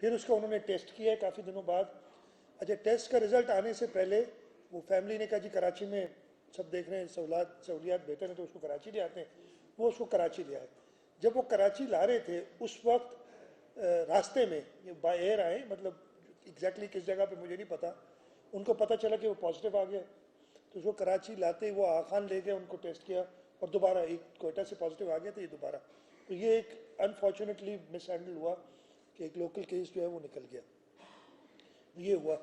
फिर उसका उन्होंने टेस्ट किया काफ़ी दिनों बाद। अच्छा, टेस्ट का रिजल्ट आने से पहले वो फैमिली ने कहा जी कराची में सब देख रहे हैं सहूलियात बेहतर है तो उसको कराची ले आते हैं। वो उसको कराची ले आए। जब वो कराची ला रहे थे उस वक्त रास्ते में ये बाय एयर आए, मतलब एग्जैक्टली किस जगह पे मुझे नहीं पता, उनको पता चला कि वो पॉजिटिव आ गया। तो उसको कराची लाते ही वो आखान ले गए, उनको टेस्ट किया और दोबारा एक कोयटा से पॉजिटिव आ गया, तो ये दोबारा। तो ये एक अनफॉर्चुनेटली मिस हैंडल हुआ कि एक लोकल केस जो है वो निकल गया, ये हुआ।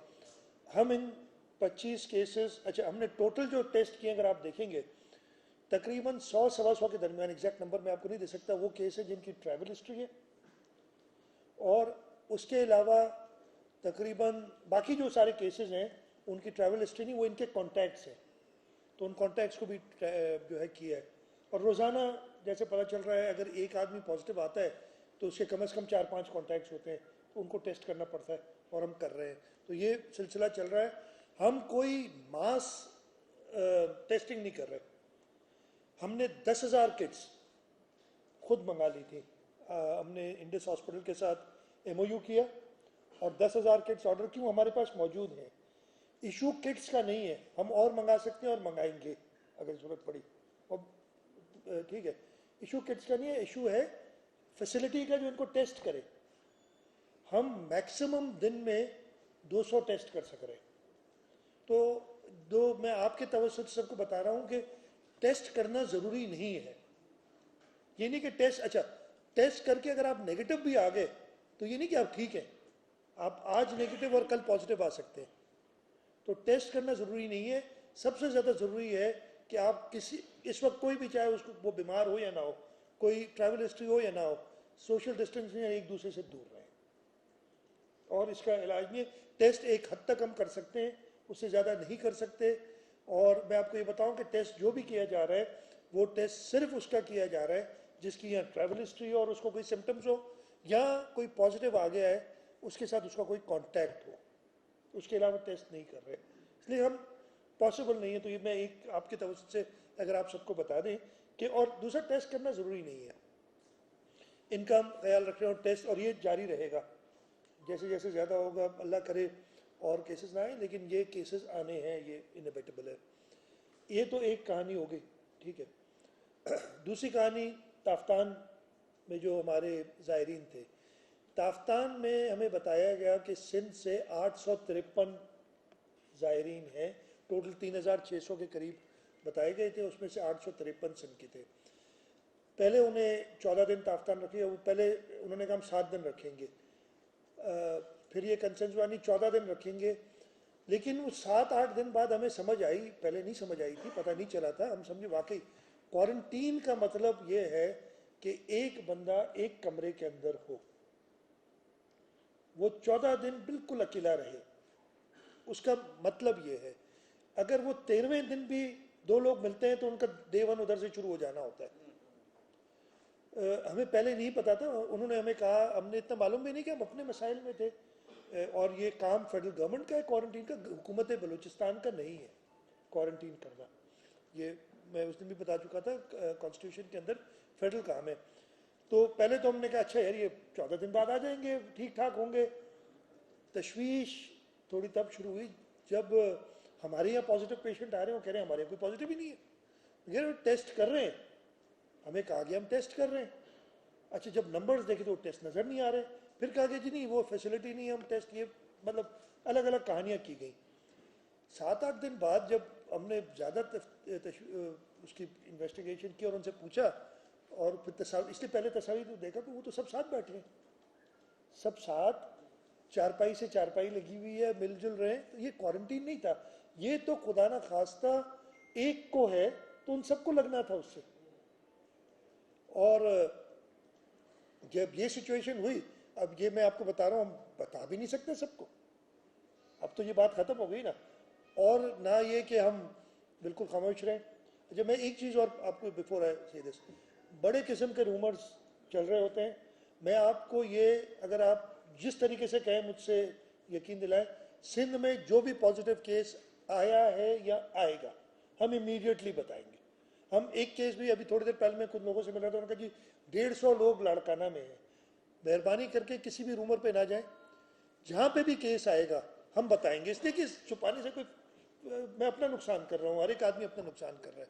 हम इन 25 केसेस, अच्छा हमने टोटल जो टेस्ट किए अगर आप देखेंगे तकरीबन 100-125 के दरमियान, एग्जैक्ट नंबर मैं आपको नहीं दे सकता, वो केस है जिनकी ट्रैवल हिस्ट्री है। और उसके अलावा तकरीबन बाकी जो सारे केसेस हैं उनकी ट्रैवल हिस्ट्री नहीं, वो इनके कॉन्टैक्ट्स हैं, तो उन कॉन्टैक्ट्स को भी जो है किया है। और रोज़ाना जैसे पता चल रहा है अगर एक आदमी पॉजिटिव आता है तो उसके कम से कम 4-5 कॉन्टैक्ट्स होते हैं, तो उनको टेस्ट करना पड़ता है और हम कर रहे हैं। तो ये सिलसिला चल रहा है। हम कोई मास टेस्टिंग नहीं कर रहे। हमने 10,000 किट्स खुद मंगा ली थी। हमने इंडिस हॉस्पिटल के साथ MOU किया और 10,000 किट्स ऑर्डर की, वो हमारे पास मौजूद हैं। इशू किट्स का नहीं है, हम और मंगा सकते हैं और मंगाएंगे अगर ज़रूरत पड़ी। और ठीक है, इशू किट्स का नहीं है, इशू है फैसिलिटी का जो इनको टेस्ट करे। हम मैक्सिमम दिन में 200 टेस्ट कर सक रहे हैं। तो मैं आपके तवज्जुह से सबको बता रहा हूँ कि टेस्ट करना ज़रूरी नहीं है। ये नहीं कि टेस्ट, अच्छा टेस्ट करके अगर आप नेगेटिव भी आ गए तो ये नहीं कि आप ठीक हैं, आप आज नेगेटिव और कल पॉजिटिव आ सकते हैं। तो टेस्ट करना ज़रूरी नहीं है। सबसे ज़्यादा ज़रूरी है कि आप किसी, इस वक्त कोई भी चाहे उसको वो बीमार हो या ना हो, कोई ट्रैवल हिस्ट्री हो या ना हो, सोशल डिस्टेंसिंग एक दूसरे से दूर रहें। और इसका इलाज नहीं है, टेस्ट एक हद तक हम कर सकते हैं, उससे ज़्यादा नहीं कर सकते। और मैं आपको ये बताऊं कि टेस्ट जो भी किया जा रहा है वो टेस्ट सिर्फ उसका किया जा रहा है जिसकी यहाँ ट्रैवल हिस्ट्री हो और उसको कोई सिम्टम्स हो या कोई पॉजिटिव आ गया है उसके साथ उसका कोई कॉन्टैक्ट हो, उसके अलावा टेस्ट नहीं कर रहे। इसलिए हम पॉसिबल नहीं है। तो ये मैं एक आपकी तरफ से अगर आप सबको बता दें कि, और दूसरा टेस्ट करना ज़रूरी नहीं है, इनका हम ख्याल रख रहे हैं और टेस्ट, और ये जारी रहेगा जैसे जैसे ज़्यादा होगा, अल्लाह करे और केसेस ना आए, लेकिन ये केसेस आने हैं, ये इनएविटेबल है। ये तो एक कहानी हो गई, ठीक है। दूसरी कहानी ताफ्तान में जो हमारे ज़ायरीन थे, ताफ्तान में हमें बताया गया कि सिंध से 853 ज़ायरीन हैं, टोटल 3,600 के करीब बताए गए थे, उसमें से 853 सिंध के थे। पहले उन्हें 14 दिन ताफ्तान रखे, वो पहले उन्होंने कहा हम 7 दिन रखेंगे, फिर ये कंसेंसुआनी 14 दिन रखेंगे। लेकिन वो 7-8 दिन बाद हमें समझ आई, पहले नहीं समझ आई थी, पता नहीं चला था, हम समझे वाकई क्वारंटीन का मतलब ये है कि एक बंदा एक कमरे के अंदर हो, वो 14 दिन बिल्कुल अकेला रहे। उसका मतलब ये है अगर वो 13वें दिन भी 2 लोग मिलते हैं तो उनका डे 1 उधर से शुरू हो जाना होता है। हमें पहले नहीं पता था, उन्होंने हमें कहा, हमने इतना मालूम भी नहीं कि हम अपने मसाइल में थे। और ये काम फेडरल गवर्नमेंट का है क्वारंटीन का, हुकूमत बलूचिस्तान का नहीं है क्वारंटीन करना। ये मैं उस दिन भी बता चुका था, कॉन्स्टिट्यूशन के अंदर फेडरल काम है। तो पहले तो हमने कहा अच्छा यार ये 14 दिन बाद आ जाएंगे, ठीक ठाक होंगे। तशवीश थोड़ी तब शुरू हुई जब हमारे यहाँ पॉजिटिव पेशेंट आ रहे हैं, वो कह रहे हैं हमारे यहाँ कोई पॉजिटिव ही नहीं है, यार टेस्ट कर रहे हैं, हमें कहा गया हम टेस्ट कर रहे हैं। अच्छा जब नंबर्स देखे तो टेस्ट नज़र नहीं आ रहे, फिर कहा गया जी नहीं वो फैसिलिटी नहीं है, हम टेस्ट, ये मतलब अलग अलग कहानियाँ की गई। 7-8 दिन बाद जब हमने ज़्यादा उसकी इन्वेस्टिगेशन की और उनसे पूछा और फिर इसलिए पहले तस्वीर तो देखा तो वो तो सब साथ बैठे हैं, सब साथ चारपाई से चारपाई लगी हुई है, मिलजुल रहे हैं। तो ये क्वारंटीन नहीं था, ये तो खुदा ना खास्ता एक को है तो उन सबको लगना था उससे। और जब ये सिचुएशन हुई, अब ये मैं आपको बता रहा हूँ, हम बता भी नहीं सकते सबको, अब तो ये बात ख़त्म हो गई ना, और ना ये कि हम बिल्कुल खामोश रहें। जब मैं एक चीज़ और आपको बिफोर आई से दिस, बड़े किस्म के रूमर्स चल रहे होते हैं। मैं आपको ये, अगर आप जिस तरीके से कहें मुझसे यकीन दिलाएं, सिंध में जो भी पॉजिटिव केस आया है या आएगा हम इमीडिएटली बताएंगे। हम एक केस भी अभी थोड़ी देर पहले मैं कुछ लोगों से मिला था, उन्होंने कहा जी 150 लोग लाड़काना में हैं, मेहरबानी करके किसी भी रूमर पे ना जाएं, जहाँ पे भी केस आएगा हम बताएंगे, इसलिए कि छुपाने से कोई मैं अपना नुकसान कर रहा हूँ, हर एक आदमी अपना नुकसान कर रहा है,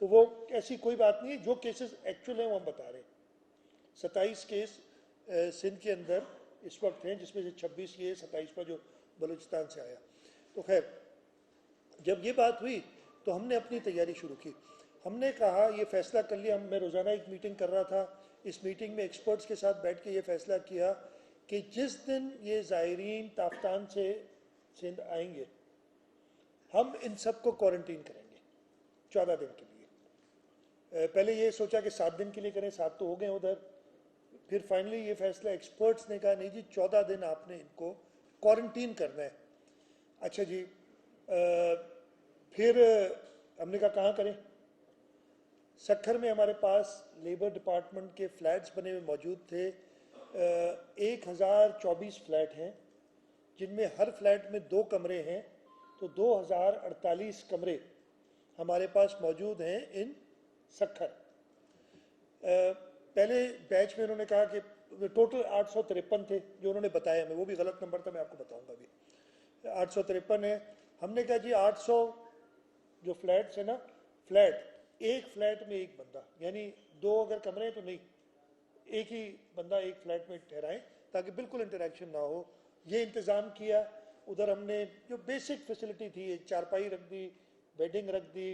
तो वो ऐसी कोई बात नहीं है। जो केसेस एक्चुअल हैं वो हम बता रहे हैं। 27 केस सिंध के अंदर इस वक्त हैं, जिसमें से 26 ये 27वां जो बलूचिस्तान से आया। तो खैर जब ये बात हुई तो हमने अपनी तैयारी शुरू की। हमने कहा, ये फैसला कर लिया, मैं रोज़ाना एक मीटिंग कर रहा था, इस मीटिंग में एक्सपर्ट्स के साथ बैठ के ये फैसला किया कि जिस दिन ये ज़ायरीन ताफ्तान से सिंध आएंगे हम इन सबको क्वारंटीन करेंगे 14 दिन के लिए। पहले ये सोचा कि 7 दिन के लिए करें, 7 तो हो गए उधर। फिर फाइनली ये फैसला एक्सपर्ट्स ने कहा नहीं जी 14 दिन आपने इनको क्वारंटीन करना है। अच्छा जी, फिर हमने कहा कहाँ करें। सक्खर में हमारे पास लेबर डिपार्टमेंट के फ्लैट्स बने हुए मौजूद थे। 1024 फ्लैट हैं, जिनमें हर फ्लैट में 2 कमरे हैं, तो 2048 कमरे हमारे पास मौजूद हैं इन सक्खर। पहले बैच में उन्होंने कहा कि टोटल 853 थे, जो उन्होंने बताया हमें, वो भी गलत नंबर था, मैं आपको बताऊंगा अभी। 853 है। हमने कहा जी 800 जो फ्लैट्स है ना, फ्लैट एक फ्लैट में एक बंदा, यानी 2 अगर कमरे हैं तो नहीं, एक ही बंदा एक फ्लैट में ठहराएं ताकि बिल्कुल इंटरेक्शन ना हो। ये इंतज़ाम किया। उधर हमने जो बेसिक फैसिलिटी थी, एक चारपाई रख दी, बेडिंग रख दी,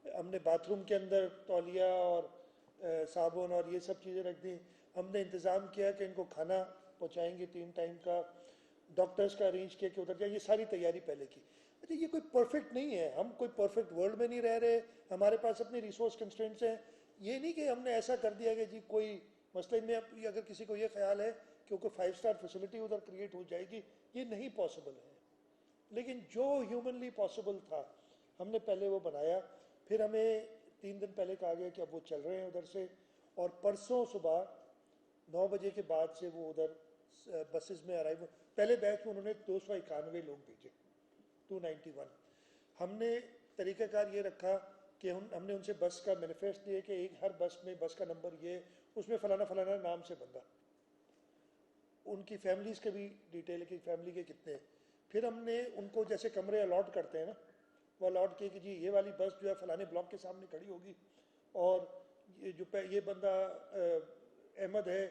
हमने बाथरूम के अंदर तौलिया और साबुन और ये सब चीज़ें रख दी। हमने इंतज़ाम किया कि इनको खाना पहुँचाएंगे 3 टाइम का, डॉक्टर्स का अरेंज किया कि उधर जाए, ये सारी तैयारी पहले की। अच्छा, ये कोई परफेक्ट नहीं है, हम कोई परफेक्ट वर्ल्ड में नहीं रह रहे, हमारे पास अपने रिसोर्स कंस्ट्रेंट्स हैं। ये नहीं कि हमने ऐसा कर दिया कि जी कोई मसले में अगर किसी को ये ख्याल है कि कोई 5 स्टार फैसिलिटी उधर क्रिएट हो जाएगी, ये नहीं पॉसिबल है। लेकिन जो ह्यूमनली पॉसिबल था हमने पहले वो बनाया। फिर हमें 3 दिन पहले कहा गया कि अब वो चल रहे हैं उधर से, और परसों सुबह 9 बजे के बाद से वो उधर बसेस में अराइव। पहले बैच में उन्होंने 291 लोग भेजे, 291। हमने तरीक़ाकार ये रखा कि हमने उनसे बस का मैनिफेस्ट दिए कि एक हर बस में बस का नंबर ये, उसमें फलाना फलाना नाम से बंदा, उनकी फैमिलीज के भी डिटेल कि फैमिली के कितने। फिर हमने उनको जैसे कमरे अलॉट करते हैं ना, वो अलॉट किए कि जी ये वाली बस जो है फलाने ब्लॉक के सामने खड़ी होगी, और ये बंदा अहमद है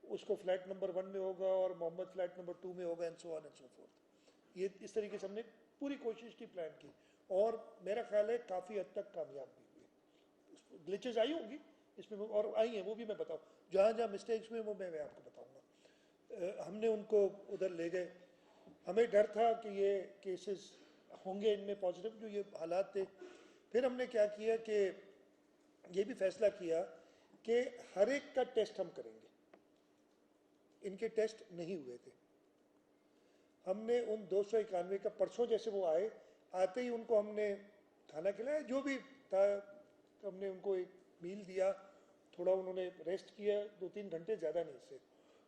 उसको फ्लैट नंबर 1 में होगा और मोहम्मद फ्लैट नंबर 2 में होगा, and so on and so fourth. ये इस तरीके से हमने पूरी कोशिश की, प्लान की, और मेरा ख्याल है काफ़ी हद तक कामयाब भी हुए। ग्लिचेस आई होंगी इसमें, और आई हैं वो भी मैं बताऊँ, जहाँ जहाँ मिस्टेक्स हुए वो मैं आपको बताऊँगा। हमने उनको उधर ले गए। हमें डर था कि ये केसेस होंगे इनमें पॉजिटिव, जो ये हालात थे। फिर हमने क्या किया कि ये भी फैसला किया कि हर एक का टेस्ट हम करेंगे। इनके टेस्ट नहीं हुए थे। हमने उन 291 का परसों जैसे वो आए, आते ही उनको हमने खाना खिलाया, जो भी था, हमने उनको एक मील दिया, थोड़ा उन्होंने रेस्ट किया 2-3 घंटे, ज़्यादा नहीं से।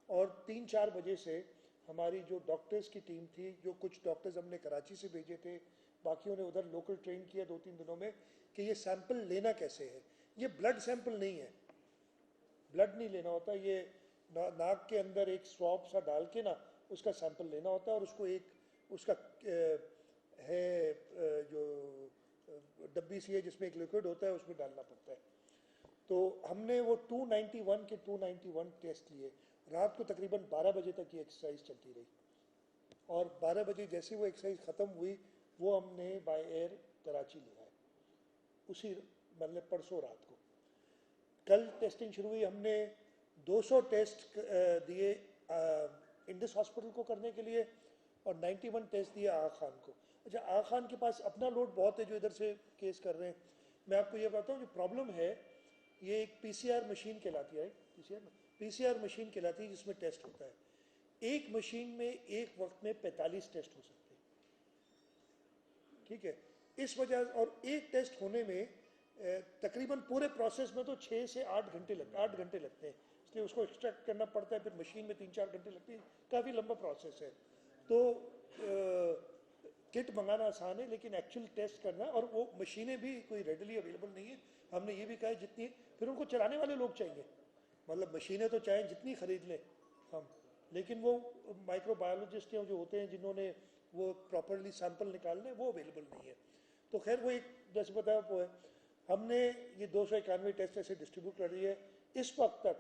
और 3-4 बजे से हमारी जो डॉक्टर्स की टीम थी, जो कुछ डॉक्टर्स हमने कराची से भेजे थे, बाकियों ने उधर लोकल ट्रेन किया 2-3 दिनों में कि ये सैंपल लेना कैसे है। ये ब्लड सैंपल नहीं है, ब्लड नहीं लेना होता, ये नाक के अंदर एक स्वॉब सा डाल के ना उसका सैंपल लेना होता है, और उसको एक उसका है जो डब्बी सी है जिसमें एक लिक्विड होता है, उसमें डालना पड़ता है। तो हमने वो 291 के 291 टेस्ट लिए। रात को तकरीबन 12 बजे तक ये एक्सरसाइज चलती रही, और 12 बजे जैसे वो एक्सरसाइज ख़त्म हुई, वो हमने बाय एयर कराची ले आए, उसी मतलब परसों रात को। कल टेस्टिंग शुरू हुई। हमने 200 टेस्ट दिए इंडस हॉस्पिटल को करने के लिए, और 91 टेस्ट दिए आगा खान को। अच्छा, आगा खान के पास अपना लोड बहुत है जो इधर से केस कर रहे हैं। मैं आपको ये बताता हूँ, जो प्रॉब्लम है, ये एक पीसीआर मशीन कहलाती है, पीसीआर मशीन कहलाती है, जिसमें टेस्ट होता है। एक मशीन में एक वक्त में 45 टेस्ट हो सकते हैं, ठीक है। इस वजह, और एक टेस्ट होने में तकरीबन पूरे प्रोसेस में तो 6 से 8 घंटे लगते हैं, इसलिए उसको एक्सट्रैक्ट करना पड़ता है, फिर मशीन में 3-4 घंटे लगते हैं, काफ़ी लंबा प्रोसेस है। तो किट मंगाना आसान है, लेकिन एक्चुअल टेस्ट करना, और वो मशीनें भी कोई रेडली अवेलेबल नहीं है। हमने ये भी कहा है जितनी, फिर उनको चलाने वाले लोग चाहिए, मतलब मशीनें तो चाहे जितनी खरीद लें हम, लेकिन वो माइक्रोबायोलॉजिस्ट जो होते हैं जिन्होंने वो प्रॉपरली सैंपल निकालने, वो अवेलेबल नहीं है। तो खैर वो एक जैसे बताया वो है, हमने ये 291 टेस्ट ऐसे डिस्ट्रीब्यूट कर दिए। इस वक्त तक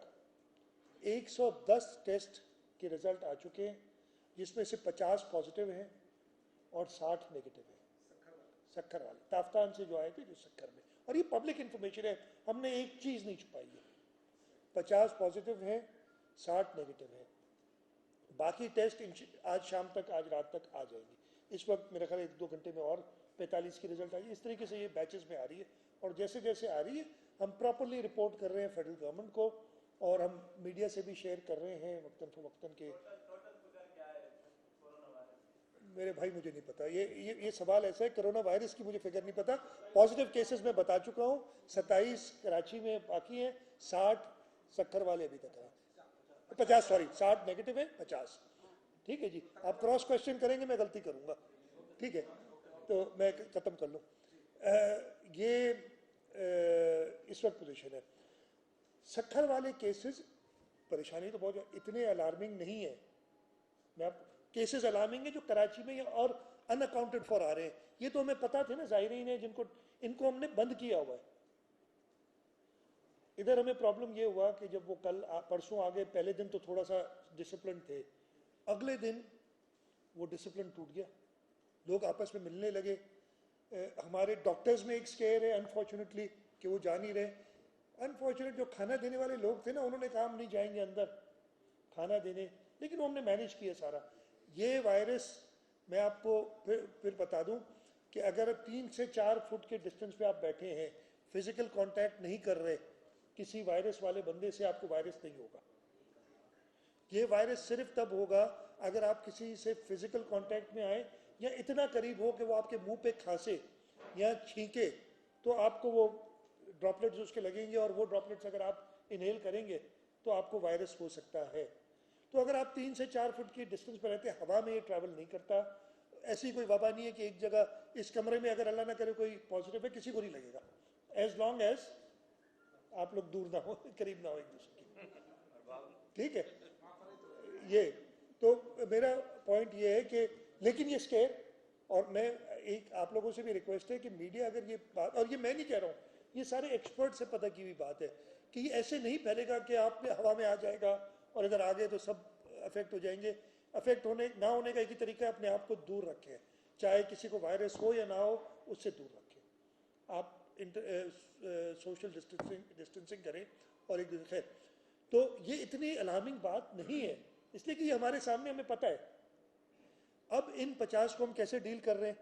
110 टेस्ट के रिजल्ट आ चुके हैं, जिसमें से 50 पॉजिटिव हैं और 60 नेगेटिव हैं। सक्खर वाले ताफ्तान से जो आए थे, जो सक्खर में, और ये पब्लिक इंफॉर्मेशन है, हमने एक चीज नहीं छुपाई है। 50 पॉजिटिव हैं, 60 नेगेटिव हैं। बाकी टेस्ट आज शाम तक, आज रात तक आ जाएंगे। इस वक्त मेरा ख्याल 1-2 घंटे में और 45 की रिजल्ट आ जाए। इस तरीके से ये बैचेस में आ रही है, और जैसे जैसे आ रही है हम प्रॉपरली रिपोर्ट कर रहे हैं फेडरल गवर्नमेंट को, और हम मीडिया से भी शेयर कर रहे हैं वक्तन फवक्तन के। मेरे भाई मुझे नहीं पता, ये सवाल ऐसा है, कोरोना वायरस की मुझे फिगर नहीं पता। पॉजिटिव केसेस में बता चुका हूँ, 27 कराची में बाकी हैं, 60 सक्खर वाले अभी तक हैं, 50 सॉरी 60 नेगेटिव है, 50। ठीक है जी, आप क्रॉस क्वेश्चन करेंगे, मैं गलती करूंगा, ठीक है, तो मैं खत्म कर लूँ। इस वक्त पोजीशन है। सक्खर वाले केसेस, परेशानी तो बहुत, इतने अलार्मिंग नहीं है। मैं आप केसेस अलार्मिंग है जो कराची में और अनअकाउंटेड फॉर आ रहे हैं, ये तो हमें पता थे ना, ज़ायरीन है जिनको, इनको हमने बंद किया हुआ है। इधर हमें प्रॉब्लम ये हुआ कि जब वो कल परसों आ गए, पहले दिन तो थोड़ा सा डिसिप्लिन थे, अगले दिन वो डिसिप्लिन टूट गया, लोग आपस में मिलने लगे। हमारे डॉक्टर्स में एक स्केयर है अनफॉर्चुनेटली कि वो जा नहीं रहे। अनफॉर्चुनेट जो खाना देने वाले लोग थे ना, उन्होंने कहा हम नहीं जाएंगे अंदर खाना देने, लेकिन हमने मैनेज किया सारा। ये वायरस, मैं आपको फिर बता दूं कि अगर 3 से 4 फुट के डिस्टेंस पे आप बैठे हैं, फिजिकल कांटेक्ट नहीं कर रहे किसी वायरस वाले बंदे से, आपको वायरस नहीं होगा। ये वायरस सिर्फ तब होगा अगर आप किसी से फिजिकल कांटेक्ट में आए, या इतना करीब हो कि वो आपके मुंह पे खांसे या छींके, तो आपको वो ड्रॉपलेट्स उसके लगेंगे, और वो ड्रॉपलेट्स अगर आप इनहेल करेंगे तो आपको वायरस हो सकता है। तो अगर आप 3 से 4 फुट की डिस्टेंस पर रहते हैं, हवा में ये ट्रैवल नहीं करता। ऐसी कोई वबा नहीं है कि एक जगह इस कमरे में अगर अल्लाह ना करे कोई पॉजिटिव है, किसी को नहीं लगेगा, एज लॉन्ग एज आप लोग दूर ना हो, करीब ना हो एक दूसरे की, ठीक है। ये तो मेरा पॉइंट ये है कि, लेकिन ये स्केयर, और मैं एक आप लोगों से भी रिक्वेस्ट है कि मीडिया अगर ये बात, और ये मैं नहीं कह रहा हूँ, ये सारे एक्सपर्ट से पता की हुई बात है कि ये ऐसे नहीं फैलेगा कि आप हवा में आ जाएगा और इधर आ गए तो सब अफेक्ट हो जाएंगे। अफेक्ट होने ना होने का एक ही तरीका है, अपने आप को दूर रखें, चाहे किसी को वायरस हो या ना हो, उससे दूर रखें। आप सोशल डिस्टेंसिंग करें और एक दूसरे। तो ये इतनी अलार्मिंग बात नहीं है, इसलिए कि ये हमारे सामने, हमें पता है। अब इन 50 को हम कैसे डील कर रहे हैं?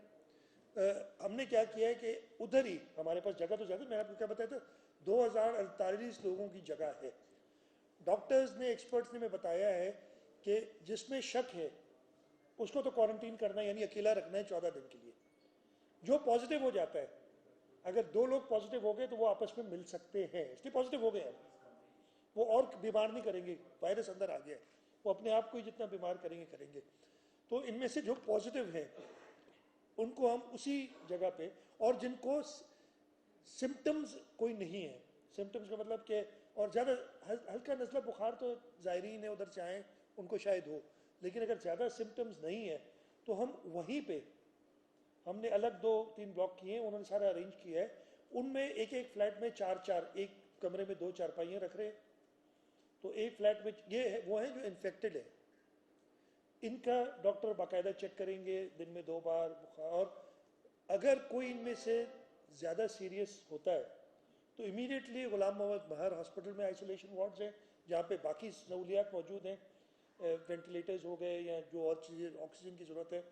हमने क्या किया है कि उधर ही हमारे पास जगह तो ज़्यादा, मैंने आपको क्या बताया था, 2048 लोगों की जगह है। डॉक्टर्स ने, एक्सपर्ट्स ने मैं बताया है कि जिसमें शक है उसको तो क्वारंटीन करना है, यानी अकेला रखना है 14 दिन के लिए। जो पॉजिटिव हो जाता है, अगर 2 लोग पॉजिटिव हो गए तो वो आपस में मिल सकते हैं, इसलिए पॉजिटिव हो गए, वो और बीमार नहीं करेंगे, वायरस अंदर आ गया है, वो अपने आप को ही जितना बीमार करेंगे। तो इनमें से जो पॉजिटिव हैं उनको हम उसी जगह पे, और जिनको सिम्टम्स कोई नहीं है, सिम्टम्स का मतलब कि, और ज़्यादा हल्का नज़ला बुखार तो ज़ायरीन है उधर से आए उनको शायद हो, लेकिन अगर ज़्यादा सिम्टम्स नहीं है तो हम वहीं पे, हमने अलग 2-3 ब्लॉक किए हैं, उन्होंने सारा अरेंज किया है, उनमें एक एक फ्लैट में 4-4, एक कमरे में 2 चारपाइयाँ रख रहे हैं। तो एक फ्लैट में ये है, वो है जो इन्फेक्टेड है, इनका डॉक्टर बाकायदा चेक करेंगे दिन में 2 बार बुखार, और अगर कोई इनमें से ज़्यादा सीरियस होता है तो इमीडिएटली गुलाम मोहम्मद महर हॉस्पिटल में आइसोलेशन वार्ड्स हैं, जहाँ पे बाकी सहूलियात मौजूद हैं, वेंटिलेटर्स हो गए या जो और चीज़ें ऑक्सीजन की ज़रूरत है,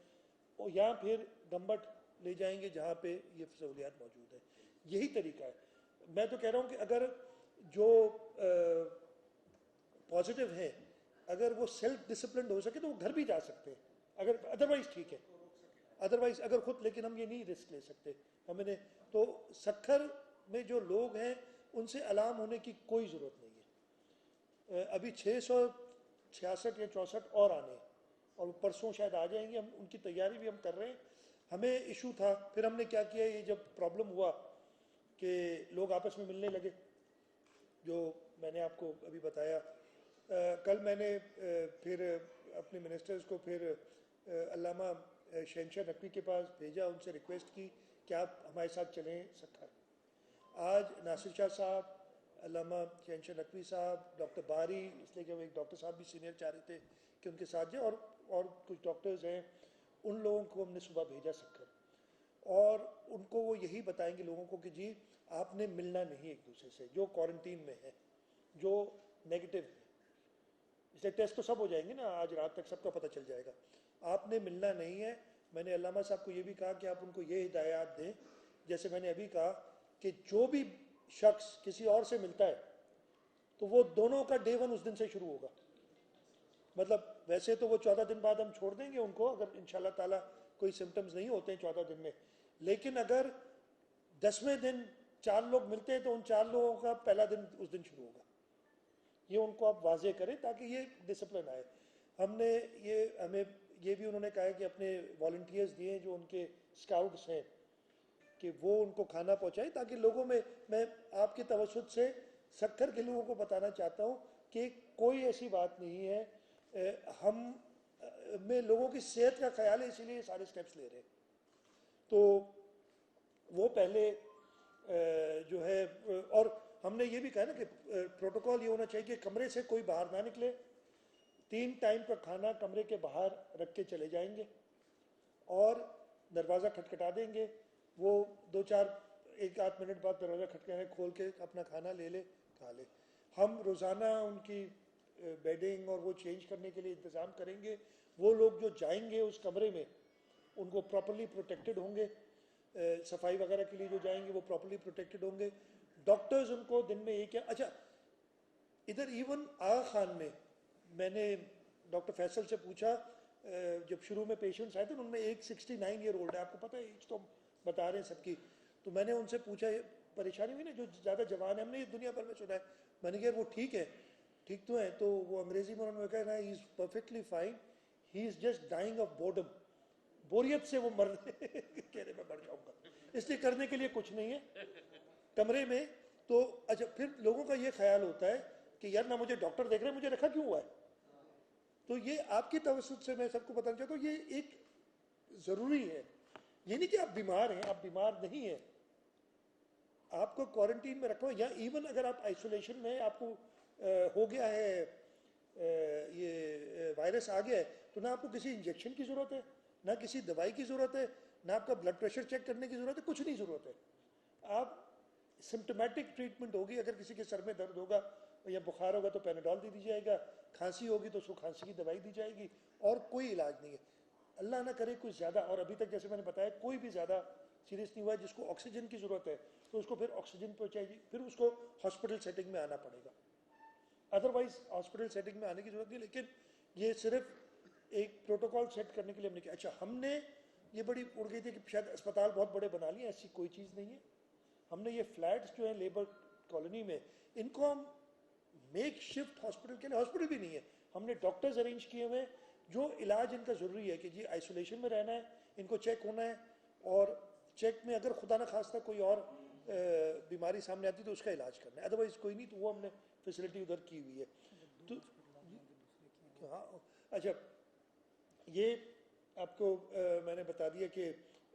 और या फिर गम्बट ले जाएंगे जहाँ पे ये सहूलियात मौजूद है। यही तरीका है। मैं तो कह रहा हूँ कि अगर जो पॉजिटिव है, अगर वो सेल्फ डिसिप्लिन हो सके तो वो घर भी जा सकते हैं, अगर अदरवाइज ठीक है, अदरवाइज अगर खुद, लेकिन हम ये नहीं रिस्क ले सकते। हमने तो सक्खर में जो लोग हैं उनसे अलार्म होने की कोई ज़रूरत नहीं है। अभी 666 या 64 और आने, और परसों शायद आ जाएंगे, हम उनकी तैयारी भी हम कर रहे हैं। हमें इशू था, फिर हमने क्या किया, ये जब प्रॉब्लम हुआ कि लोग आपस में मिलने लगे, जो मैंने आपको अभी बताया कल मैंने फिर अपने मिनिस्टर्स को फिर अल्लामा शहनशाह नकवी के पास भेजा, उनसे रिक्वेस्ट की कि आप हमारे साथ चलें सक्खर। आज नासिर शाह साहब, अल्लामा शहनशाह नकवी साहब, डॉक्टर बारी, इसलिए कि वो एक डॉक्टर साहब भी सीनियर चाह रहे थे कि उनके साथ जाए, और कुछ डॉक्टर्स हैं, उन लोगों को हमने सुबह भेजा सक्खर। और उनको वो यही बताएंगे लोगों को कि जी आपने मिलना नहीं एक दूसरे से, जो क्वारंटीन में है, जो नेगेटिव है, इसलिए टेस्ट तो सब हो जाएंगे ना, आज रात तक सबका पता चल जाएगा। आपने मिलना नहीं है। मैंने अल्लामा साहब को ये भी कहा कि आप उनको ये हिदायत दें, जैसे मैंने अभी कहा कि जो भी शख्स किसी और से मिलता है तो वो दोनों का डे 1 उस दिन से शुरू होगा। मतलब वैसे तो वो 14 दिन बाद हम छोड़ देंगे उनको, अगर इंशाल्लाह ताला कोई सिम्टम्स नहीं होते हैं 14 दिन में, लेकिन अगर 10वें दिन 4 लोग मिलते हैं तो उन 4 लोगों का पहला दिन उस दिन शुरू होगा। ये उनको आप वाजे करें ताकि ये डिसिप्लिन आए। हमें ये भी उन्होंने कहा है कि अपने वॉलंटियर्स दिए जो उनके स्काउट्स हैं कि वो उनको खाना पहुंचाएं, ताकि लोगों में, मैं आपके तवज्जुह से सक्खर के लोगों को बताना चाहता हूं कि कोई ऐसी बात नहीं है, हम में लोगों की सेहत का ख्याल है, इसीलिए ये सारे स्टेप्स ले रहे हैं। तो वो पहले जो है, और हमने ये भी कहा ना कि प्रोटोकॉल ये होना चाहिए कि कमरे से कोई बाहर ना निकले, 3 टाइम का खाना कमरे के बाहर रख के चले जाएंगे और दरवाज़ा खटखटा देंगे, वो 1-8 मिनट बाद दरवाज़ा खटखटाने खोल के अपना खाना ले ले, खा ले। हम रोज़ाना उनकी बेडिंग और वो चेंज करने के लिए इंतज़ाम करेंगे। वो लोग जो जाएंगे उस कमरे में उनको प्रॉपर्ली प्रोटेक्टेड होंगे, सफाई वगैरह के लिए जो जाएंगे वो प्रॉपर्ली प्रोटेक्टेड होंगे। डॉक्टर्स उनको दिन में एक, अच्छा इधर इवन आगा खान में मैंने डॉक्टर फैसल से पूछा, जब शुरू में पेशेंट्स आए थे उनमें एक 69 ईयर ओल्ड है, आपको पता है एज तो बता रहे हैं सबकी, तो मैंने उनसे पूछा परेशानी हुई ना, जो ज़्यादा जवान है, हमने ये दुनिया भर में सुना है, मैंने कहा वो ठीक है, ठीक तो है, तो वो अंग्रेजी में उन्होंने कहा he is perfectly fine, he is just dying of boredom, बोरियत से वो मर कह रहे मैं मर जाऊंगा, इसलिए करने के लिए कुछ नहीं है कमरे में। तो अच्छा, फिर लोगों का ये ख्याल होता है कि यार ना मुझे डॉक्टर देख रहे, मुझे रखा क्यों हुआ है। तो ये आपकी तवज्जुह से मैं सबको बताना चाहता हूँ, ये एक ज़रूरी है। ये नहीं कि आप बीमार हैं, आप बीमार नहीं हैं, आपको क्वारंटीन में रखो, या इवन अगर आप आइसोलेशन में आपको हो गया है, ये वायरस आ गया है, तो ना आपको किसी इंजेक्शन की ज़रूरत है, ना किसी दवाई की ज़रूरत है, ना आपका ब्लड प्रेशर चेक करने की ज़रूरत है, कुछ नहीं ज़रूरत है। आप सिम्टोमेटिक ट्रीटमेंट होगी, अगर किसी के सर में दर्द होगा या बुखार होगा तो पैनाडॉल दे दी जाएगा, खांसी होगी तो उसको खांसी की दवाई दी जाएगी, और कोई इलाज नहीं है। अल्लाह ना करे कुछ ज़्यादा, और अभी तक जैसे मैंने बताया कोई भी ज़्यादा सीरियस नहीं हुआ, जिसको ऑक्सीजन की ज़रूरत है तो उसको फिर ऑक्सीजन पहुँचाएगी, फिर उसको हॉस्पिटल सेटिंग में आना पड़ेगा, अदरवाइज हॉस्पिटल सेटिंग में आने की ज़रूरत नहीं। लेकिन ये सिर्फ एक प्रोटोकॉल सेट करने के लिए हमने किया। अच्छा, हमने ये बड़ी उड़ गई थी कि शायद अस्पताल बहुत बड़े बना लिए, ऐसी कोई चीज़ नहीं है। हमने ये फ्लैट्स जो हैं लेबर कॉलोनी में, इनको हम मेक शिफ्ट हॉस्पिटल के लिए, हॉस्पिटल भी नहीं है, हमने डॉक्टर्स अरेंज किए हुए जो इलाज इनका ज़रूरी है कि जी आइसोलेशन में रहना है, इनको चेक होना है, और चेक में अगर खुदा न खास्ता कोई और बीमारी सामने आती तो उसका इलाज करना है, अदरवाइज कोई नहीं। तो वो हमने फैसिलिटी उधर की हुई है। तो हाँ, अच्छा, ये आपको मैंने बता दिया कि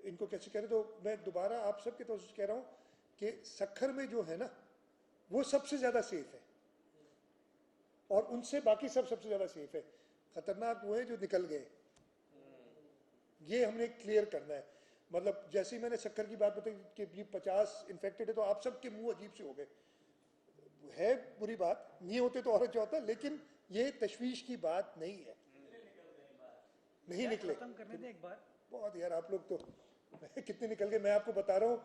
इनको कैसे करें। तो मैं दोबारा आप सबके तो कह रहा हूँ कि सक्खर में जो है ना वो सबसे ज़्यादा सेफ है, और उनसे बाकी सब सबसे ज़्यादा सेफ है। खतरनाक वो है जो निकल गए, ये हमने क्लियर करना है। मतलब जैसे ही मैंने सक्खर की बात बताई कि 50 इन्फेक्टेड है, तो आप सबके मुंह अजीब से हो गए, है बुरी बात, नहीं होते तो और अच्छा होता, लेकिन ये तशवीश की बात नहीं है, नहीं निकले। करने दे एक बार, बहुत यार आप लोग तो कितने निकल गए, मैं आपको बता रहा हूँ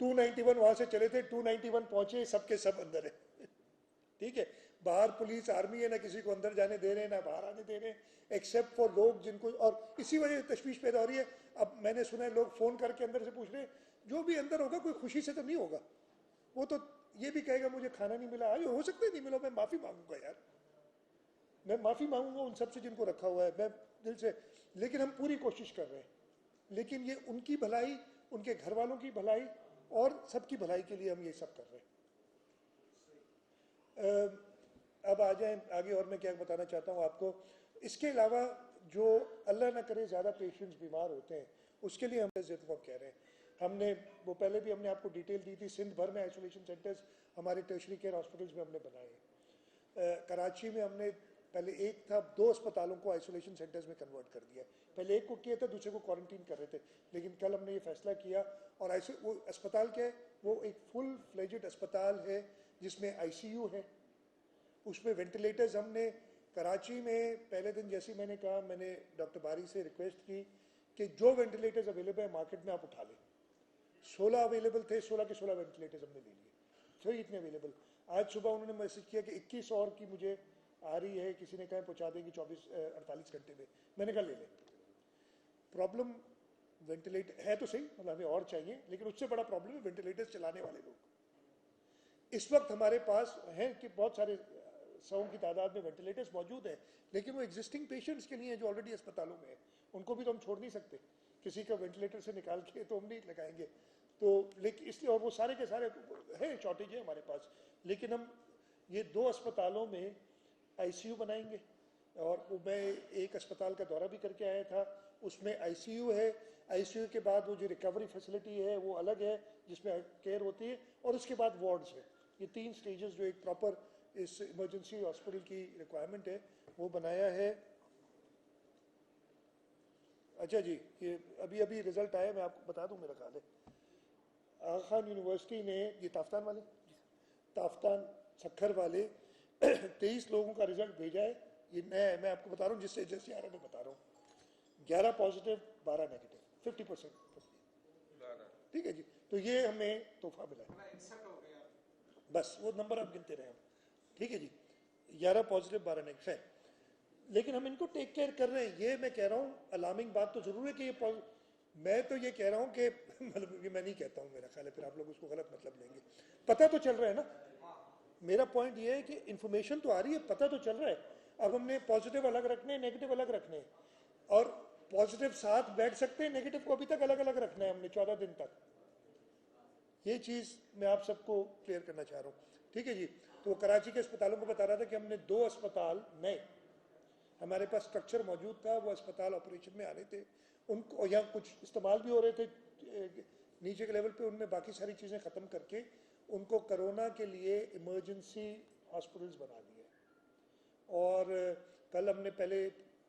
291 वहां से चले थे, 291 पहुंचे, सबके सब अंदर है ठीक है, बाहर पुलिस आर्मी है, ना किसी को अंदर जाने दे रहे हैं ना बाहर आने दे रहे हैं, एक्सेप्ट फॉर लोग जिनको, और इसी वजह से तशवीश पैदा हो रही है। अब मैंने सुना है लोग फोन करके अंदर से पूछ रहे हैं, जो भी अंदर होगा कोई खुशी से तो नहीं होगा, वो तो ये भी कहेगा मुझे खाना नहीं मिला, हो सकता है नहीं मिला, मैं माफी मांगूंगा यार, मैं माफी मांगूंगा उन सबसे जिनको रखा हुआ है, मैं दिल से, लेकिन हम पूरी कोशिश कर रहे हैं। लेकिन ये उनकी भलाई, उनके घर वालों की भलाई और सबकी भलाई के लिए हम ये सब कर रहे हैं। अब आ जाएं आगे, और मैं क्या बताना चाहता हूँ आपको। इसके अलावा जो अल्लाह ना करे ज़्यादा पेशेंट्स बीमार होते हैं, उसके लिए हम कह रहे हैं, हमने वो पहले भी हमने आपको डिटेल दी थी, सिंध भर में आइसोलेशन सेंटर्स हमारे टर्शरी केयर हॉस्पिटल्स में हमने बनाए हैं। कराची में हमने पहले एक था, 2 अस्पतालों को आइसोलेशन सेंटर्स में कन्वर्ट कर दिया। पहले एक को किया था, दूसरे को क्वारंटीन कर रहे थे, लेकिन कल हमने ये फैसला किया। और वो अस्पताल क्या है, वो एक फुल फ्लेजेड अस्पताल है जिसमें आईसीयू है, उसमें वेंटिलेटर्स। हमने कराची में पहले दिन जैसे ही मैंने कहा, मैंने डॉक्टर बारी से रिक्वेस्ट की कि जो वेंटिलेटर्स अवेलेबल है मार्केट में आप उठा लें। 16 अवेलेबल थे, 16 के 16 वेंटिलेटर्स हमने ले लिए, तो इतने अवेलेबल। आज सुबह उन्होंने मैसेज किया कि 21 और की मुझे आ रही है, किसी ने कहा पहुंचा देंगे 48 घंटे में। मैंने कहा ले लें। प्रॉब्लम वेंटिलेटर है तो सही, मतलब हमें और चाहिए, लेकिन उससे बड़ा प्रॉब्लम है वेंटिलेटर्स चलाने वाले लोग। इस वक्त हमारे पास हैं कि बहुत सारे 100 की तादाद में वेंटिलेटर्स मौजूद हैं, लेकिन वो एग्जिस्टिंग पेशेंट्स के लिए जो ऑलरेडी अस्पतालों में है, उनको भी तो हम छोड़ नहीं सकते। किसी का वेंटिलेटर से निकाल के तो हम नहीं लगाएंगे। तो लेकिन इसलिए, और वो सारे के सारे है, शॉर्टेज है हमारे पास, लेकिन हम ये 2 अस्पतालों में आईसीयू बनाएंगे। और मैं एक अस्पताल का दौरा भी करके आया था, उसमें आईसीयू है। आईसीयू के बाद वो जो रिकवरी फैसिलिटी है वो अलग है, जिसमें केयर होती है, और उसके बाद वार्ड्स है। ये 3 स्टेजेस जो एक प्रॉपर इस इमरजेंसी हॉस्पिटल की रिक्वायरमेंट है, वो बनाया है। अच्छा जी, ये अभी अभी रिजल्ट आया, मैं आपको बता दूं, मेरा ख्याल है आगा खान यूनिवर्सिटी ने, ये ताफ्तान वाले, ताफ्तान सखर वाले 23 लोगों का रिजल्ट भेजा है। ये नया है, मैं आपको बता रहा हूँ, जिससे एजेंसी आ रहा है मैं बता रहा हूँ। 11 पॉजिटिव 12 नेगेटिव, 50%। ठीक है जी, तो ये हमें तोहफा मिला है। बस वो नंबर आप गिनते रहे। ठीक है जी, 11 पॉजिटिव 12 नेगेटिव है, लेकिन हम इनको टेक केयर कर रहे हैं। ये मैं कह रहा हूँ, अलार्मिंग बात तो जरूर है कि ये मैं तो ये कह रहा हूँ कि मतलब ये मैं नहीं कहता हूँ, मेरा ख्याल है फिर आप लोग उसको गलत मतलब लेंगे। पता तो चल रहा है ना, मेरा पॉइंट ये है कि इंफॉर्मेशन तो आ रही है, पता तो चल रहा है। अब हमने पॉजिटिव अलग रखने हैं, नेगेटिव अलग रखने हैं, और पॉजिटिव साथ बैठ सकते हैं, नेगेटिव को अभी तक अलग अलग रखना है हमने 14 दिन तक। ये चीज़ मैं आप सबको क्लियर करना चाह रहा हूँ। ठीक है जी, तो कराची के अस्पतालों को बता रहा था कि हमने 2 अस्पताल नए, हमारे पास स्ट्रक्चर मौजूद था, वो अस्पताल ऑपरेशन में आ रहे थे, उनको यहाँ कुछ इस्तेमाल भी हो रहे थे नीचे के लेवल पे, उनमें बाकी सारी चीज़ें ख़त्म करके उनको कोरोना के लिए इमरजेंसी हॉस्पिटल्स बना दिए। और कल हमने पहले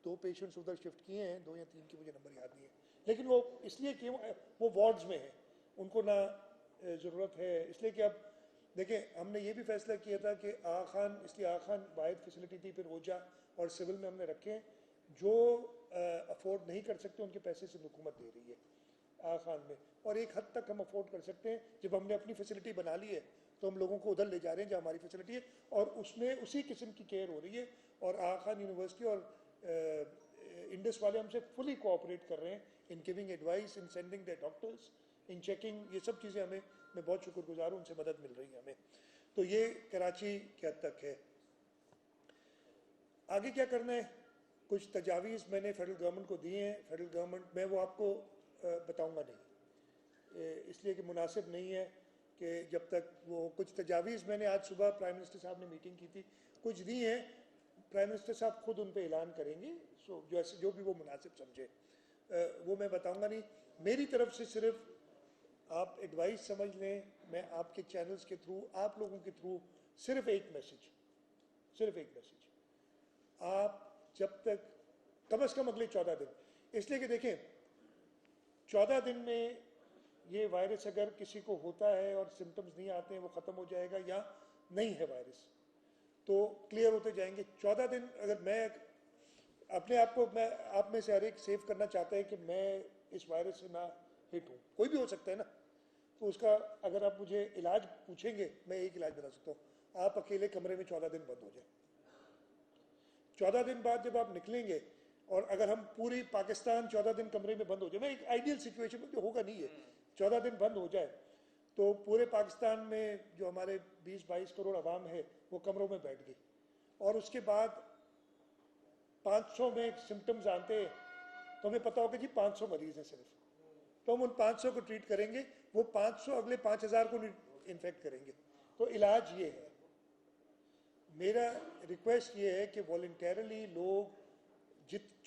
2 पेशेंट्स उधर शिफ्ट किए हैं, 2 या 3 की मुझे नंबर याद नहीं है, लेकिन वो इसलिए कि वो वार्ड्स में है, उनको ना ज़रूरत है, इसलिए कि अब देखें, हमने ये भी फैसला किया था कि आगा खान, इसलिए आगा खान वाहिद फैसिलिटी थी, फिर ओजा और सिविल में हमने रखे हैं। जो अफोर्ड नहीं कर सकते उनके पैसे से हुकूमत दे रही है आगा खान में, और एक हद तक हम अफोर्ड कर सकते हैं। जब हमने अपनी फैसिलिटी बना ली है तो हम लोगों को उधर ले जा रहे हैं जहाँ हमारी फैसिलिटी है, और उसमें उसी किस्म की केयर हो रही है। और आगा खान यूनिवर्सिटी और इंडस वाले हमसे फुली कोऑपरेट कर रहे हैं in giving advice, in sending the doctors, in checking. ये सब चीज़ें हमें, मैं बहुत शुक्रगुजार हूँ, उनसे मदद मिल रही है हमें। तो ये कराची के हद तक है। आगे क्या करना है, कुछ तजावीज़ मैंने फेडरल गवर्नमेंट को दिए हैं। फेडरल गवर्नमेंट, मैं वो आपको बताऊंगा नहीं, इसलिए कि मुनासिब नहीं है कि जब तक वो कुछ तजावीज़ मैंने आज सुबह प्राइम मिनिस्टर साहब ने मीटिंग की थी, कुछ दी हैं, प्राइम मिनिस्टर साहब खुद उन पर ऐलान करेंगे। सो जो भी वो मुनासिब समझे वो मैं बताऊंगा नहीं। मेरी तरफ से सिर्फ आप एडवाइस समझ लें, मैं आपके चैनल्स के थ्रू, आप लोगों के थ्रू सिर्फ एक मैसेज, आप जब तक कम से कम अगले 14 दिन, इसलिए कि देखें 14 दिन में ये वायरस अगर किसी को होता है और सिम्टम्स नहीं आते हैं, वो ख़त्म हो जाएगा, या नहीं है वायरस तो क्लियर होते जाएंगे। 14 दिन अगर मैं अपने आप को, मैं आप में से हर एक सेव करना चाहता है कि मैं इस वायरस से ना हिट हूँ, कोई भी हो सकता है ना, तो उसका अगर आप मुझे इलाज पूछेंगे, मैं एक इलाज बता सकता हूँ, आप अकेले कमरे में 14 दिन बंद हो जाए। 14 दिन बाद जब आप निकलेंगे, और अगर हम पूरी पाकिस्तान 14 दिन कमरे में बंद हो जाए, मैं एक आइडियल सिचुएशन में, जो होगा नहीं है, 14 दिन बंद हो जाए, तो पूरे पाकिस्तान में जो हमारे 20-22 करोड़ आवाम है वो कमरों में बैठ गई, और उसके बाद 500 में सिम्टम्स आते हैं, तो हमें पता होगा जी 500 मरीज हैं सिर्फ, तो हम उन 500 को ट्रीट करेंगे, वो 500 अगले 5000 को इन्फेक्ट करेंगे। तो इलाज ये है, मेरा रिक्वेस्ट ये है कि वॉलंटरली लोग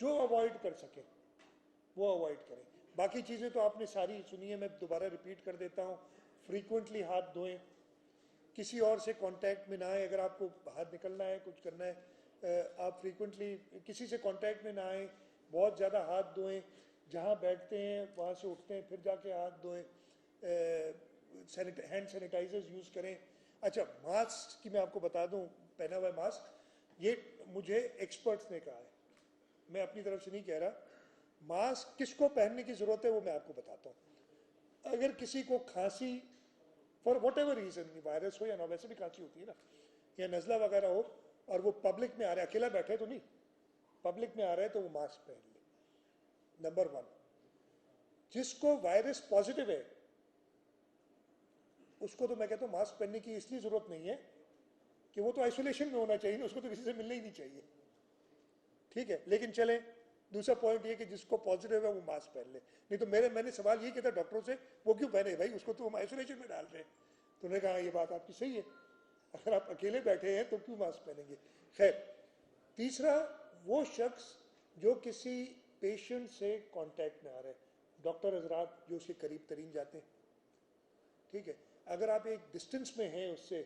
जो अवॉइड कर सके वो अवॉइड करें। बाकी चीज़ें तो आपने सारी सुनी है, मैं दोबारा रिपीट कर देता हूँ। फ्रीक्वेंटली हाथ धोएं, किसी और से कांटेक्ट में ना आए। अगर आपको बाहर निकलना है, कुछ करना है, आप फ्रीक्वेंटली किसी से कांटेक्ट में ना आए। बहुत ज़्यादा हाथ धोएं, जहाँ बैठते हैं वहाँ से उठते हैं फिर जाके हाथ धोएं। हैंड सैनिटाइजर्स यूज़ करें। अच्छा, मास्क की मैं आपको बता दूं, पहना हुआ मास्क ये मुझे एक्सपर्ट्स ने कहा है, मैं अपनी तरफ से नहीं कह रहा। मास्क किसको पहनने की ज़रूरत है वो मैं आपको बताता हूँ। अगर किसी को खांसी for what ever reason, virus हो या ना, वैसे भी खांसी होती है ना, या नज़ला वगैरह हो, और वो पब्लिक में आ रहा है, अकेला बैठे तो नहीं, पब्लिक में आ रहा है, तो वो मास्क पहन ले। नंबर 1, जिसको वायरस पॉजिटिव है उसको तो मैं कहता हूँ मास्क पहनने की इसलिए ज़रूरत नहीं है कि वो तो आइसोलेशन में होना चाहिए ना, उसको तो किसी से मिलना ही नहीं चाहिए, ठीक है। लेकिन चले, दूसरा पॉइंट ये कि जिसको पॉजिटिव है वो मास्क पहन ले। नहीं तो मैंने सवाल ये किया था डॉक्टरों से, वो क्यों पहने भाई, उसको तो हम आइसोलेशन में डाल रहे हैं। तो उन्होंने कहा ये बात आपकी सही है, अगर आप अकेले बैठे हैं तो क्यों मास्क पहनेंगे। खैर, तीसरा, वो शख्स जो किसी पेशेंट से कांटेक्ट में आ रहे हैं, डॉक्टर हजरात जो उसके करीब तरीन जाते हैं, ठीक है, अगर आप एक डिस्टेंस में हैं उससे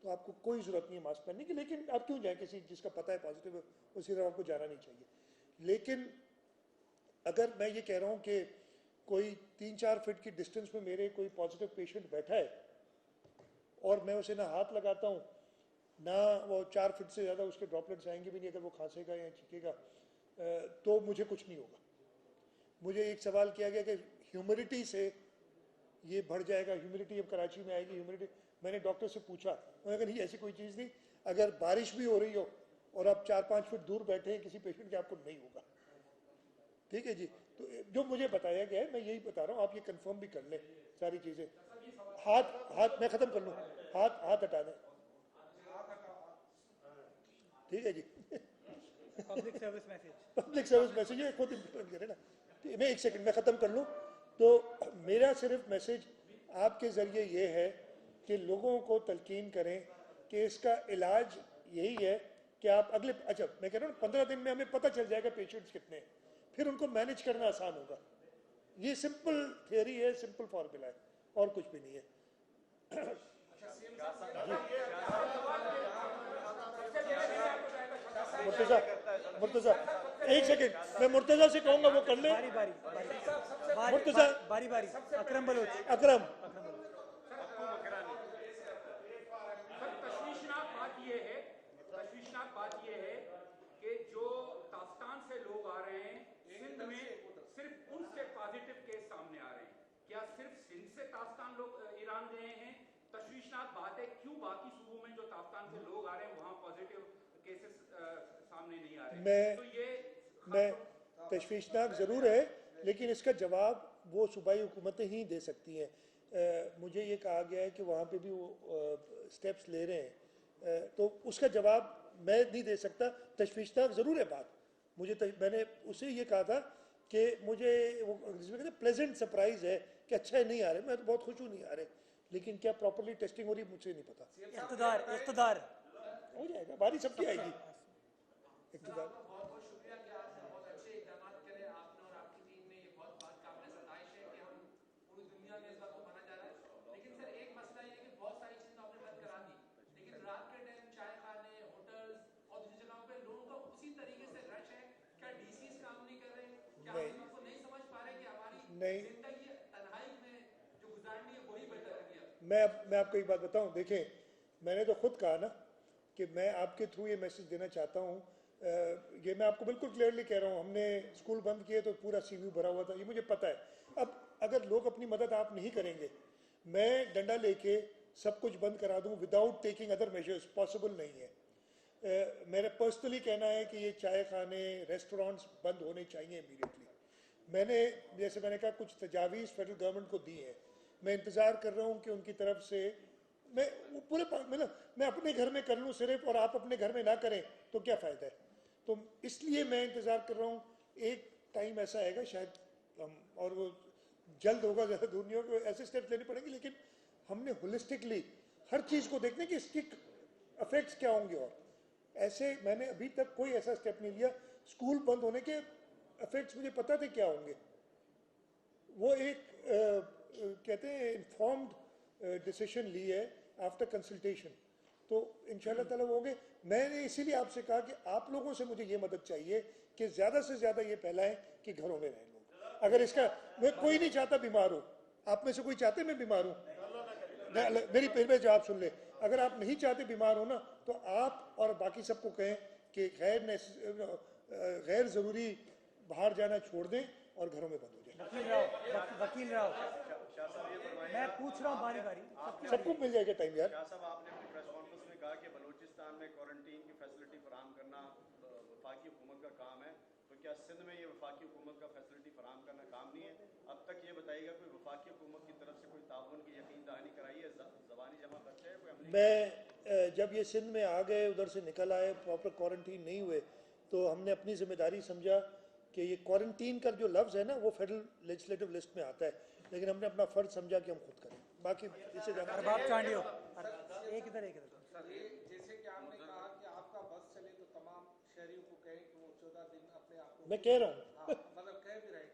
तो आपको कोई ज़रूरत नहीं है मास्क पहनने की। लेकिन आप क्यों जाएं, किसी जिसका पता है पॉजिटिव है उसी तरफ आपको जाना नहीं चाहिए। लेकिन अगर मैं ये कह रहा हूँ कि कोई 3-4 फीट की डिस्टेंस में मेरे कोई पॉजिटिव पेशेंट बैठा है और मैं उसे ना हाथ लगाता हूँ ना वो 4 फीट से ज़्यादा उसके ड्रॉपलेट्स आएंगे भी नहीं, अगर वो खांसेगा या छींकेगा तो मुझे कुछ नहीं होगा। मुझे एक सवाल किया गया कि ह्यूमिडिटी से ये बढ़ जाएगा, ह्यूमिडिटी अब कराची में आएगी, ह्यूमिडिटी। मैंने डॉक्टर से पूछा, उन्होंने कहा नहीं ऐसी कोई चीज़ नहीं, अगर बारिश भी हो रही हो और आप 4-5 फीट दूर बैठे हैं किसी पेशेंट के, आपको नहीं होगा, ठीक है जी। तो जो मुझे बताया गया है मैं यही बता रहा हूँ, आप ये कंफर्म भी कर लें सारी चीज़ें। हाथ मैं ख़त्म कर लूँ, हाथ हटा दें, ठीक है जी। Public service message, public service message है, खुद इम्प्लीमेंट करें ना। तो मैं 1 सेकंड में ख़त्म कर लूँ। तो मेरा सिर्फ मैसेज आपके ज़रिए ये है कि लोगों को तलकीन करें कि इसका इलाज यही है कि आप अगले, अच्छा मैं कह रहा हूँ 15 दिन में हमें पता चल जाएगा पेशेंट्स कितने हैं, फिर उनको मैनेज करना आसान होगा। ये सिंपल थियरी है, सिंपल फार्मूला है, और कुछ भी नहीं है। मुर्तजा, मुर्तजा 1 सेकंड, मैं मुर्तजा से कहूँगा वो कर ले। बारी बारी मुर्तजा, बारी बारी अकरम बलोच, अकरम। तशवीशनाक बात ये है कि जो ताफ्तान से लोग आ रहे हैं सिंध में, सिर्फ उनसे पॉजिटिव केस सामने आ रहे हैं। क्या सिर्फ सिंध से ताफ्तान लोग ईरान गए हैं? तशवीशनाक बात है, क्यों बाकी सूबों में जो ताफ्तान से लोग आ रहे हैं वहां पॉजिटिव केसेस सामने नहीं आ रहे? तो ये तशवीशनाक ज़रूर है, लेकिन इसका जवाब वो सूबाई हुकूमतें ही दे सकती हैं। मुझे ये कहा गया है कि वहाँ पे भी वो स्टेप्स ले रहे हैं, तो उसका जवाब मैं नहीं दे सकता। तशवीशनाक ज़रूर है बात, मैंने उसे ये कहा था कि मुझे वो जिसमें कहते हैं प्लेजेंट सरप्राइज है कि अच्छा है नहीं आ रहे, मैं तो बहुत खुश हूँ नहीं आ रहे, लेकिन क्या प्रॉपरली टेस्टिंग हो रही मुझे नहीं पता। इक़्तिदार हो जाएगा, बारी सबकी आएगी। इक़्तिदार नहीं, मैं आपको एक बात बताऊं, देखें मैंने तो खुद कहा ना कि मैं आपके थ्रू ये मैसेज देना चाहता हूं। ये मैं आपको बिल्कुल क्लियरली कह रहा हूं, हमने स्कूल बंद किए तो पूरा सीवी भरा हुआ था, ये मुझे पता है। अब अगर लोग अपनी मदद आप नहीं करेंगे, मैं डंडा लेके सब कुछ बंद करा दूं without taking other measures, possible नहीं है। मेरा पर्सनली कहना है कि ये चाय खाने, रेस्टोरेंट्स बंद होने चाहिए इमीडिएटली। जैसे मैंने कहा, कुछ तजावीज़ फेडरल गवर्नमेंट को दी है, मैं इंतज़ार कर रहा हूँ कि उनकी तरफ से मैं वो पूरे मतलब मैं अपने घर में कर लूँ सिर्फ, और आप अपने घर में ना करें तो क्या फ़ायदा है। तो इसलिए मैं इंतज़ार कर रहा हूँ, एक टाइम ऐसा आएगा शायद और वो जल्द होगा, ज़्यादा दूर नहीं होगा, ऐसे स्टेप्स लेने पड़ेंगे। लेकिन हमने होलिस्टिकली हर चीज़ को देखने की इसकी इफेक्ट्स क्या होंगे। और ऐसे मैंने अभी तक कोई ऐसा स्टेप नहीं लिया। स्कूल बंद होने के इफेक्ट्स मुझे पता थे क्या होंगे। वो एक कहते हैं इन्फॉर्म्ड डिसीजन ली है आफ्टर कंसल्टेशन, तो इंशाल्लाह ताला वो होंगे। मैंने इसीलिए आपसे कहा कि आप लोगों से मुझे ये मदद चाहिए कि ज़्यादा से ज़्यादा ये फैलाएं कि घरों में रहें लोग। अगर इसका मैं कोई नहीं चाहता बीमार हो, आप में से कोई चाहते मैं बीमार हूँ? मेरी फिर में जवाब सुन ले। अगर आप नहीं चाहते बीमार हो ना, तो आप और बाकी सबको कहें कि गैर ज़रूरी बाहर जाना छोड़ दें और घरों में बंद हो जाए। वकील राव मैं पूछ रहा हूँ बारी बारी सबको मिल जाएगा टाइम यार। शाह साहब, आपने अपनी प्रेस कॉन्फ्रेंस में कहा कि बलूचिस्तान में क्वारंटीन की फैसिलिटी फराहम करना वफाकी हुकूमत का काम है, तो क्या सिंध में ये वफाकी हुकूमत का फैसिलिटी फराहम करना काम नहीं है? अब तक ये बताइएगा कोई वफाकी हुकूमत की तरफ से कोई ताउन की यकीन दहानी कराई है? ज़बानी जमा खर्चा है कोई अमली? मैं जब ये सिंध में आ गए, उधर से निकल आए, प्रॉपर क्वारंटीन नहीं हुए, तो हमने अपनी जिम्मेदारी समझा कि ये क्वारंटीन का जो लफ्ज़ है ना वो फेडरल लेजिस्लेटिव लिस्ट में आता है, लेकिन हमने अपना फ़र्ज समझा कि हम खुद करें। बाकी इसे जाना अरबाब चांडियो एक इधर जैसे कि आपने कहा कि आपका बस चले तो तमाम शहरियों को कहें कि वो 14 दिन अपने आप को मैं कह रहा हूँ मतलब कह भी रहे,